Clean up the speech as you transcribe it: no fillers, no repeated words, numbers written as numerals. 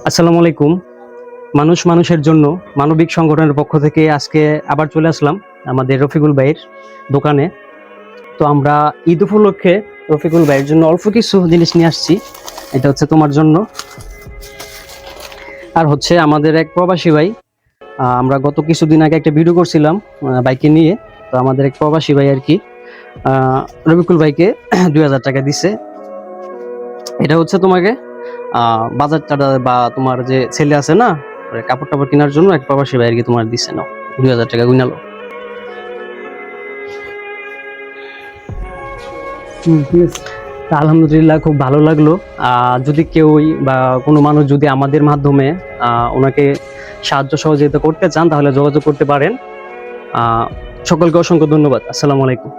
আসসালামু আলাইকুম। মানুষ মানুষের জন্য মানবিক সংগঠনের পক্ষ থেকে আজকে আবার চলে আসলাম আমাদের রফিকুল ভাইয়ের দোকানে। তো আমরা ঈদ উপলক্ষে রফিকুল ভাইয়ের জন্য অল্প কিছু জিনিস নিয়ে আসছি। এটা হচ্ছে তোমার জন্য, আর হচ্ছে আমাদের এক প্রবাসী ভাই। আমরা গত কিছুদিন আগে একটা ভিডিও করছিলাম বাইকে নিয়ে। তো আমাদের এক প্রবাসী ভাই আর কি রফিকুল ভাইকে 2000 টাকা দিছে। এটা হচ্ছে তোমাকে বাজার টাটা বা তোমার যে ছেলে আছে না, কাপড় টাপড় কেনার জন্য এক প্রবাসী ভাই আর কি তোমার দিছে, নাও 2000 টাকা গুনালো। তা আলহামদুলিল্লাহ, খুব ভালো লাগলো। যদি কেউ বা কোনো মানুষ যদি আমাদের মাধ্যমে ওনাকে সাহায্য সহযোগিতা করতে চান তাহলে যোগাযোগ করতে পারেন। সকলকে অসংখ্য ধন্যবাদ। আসসালামু আলাইকুম।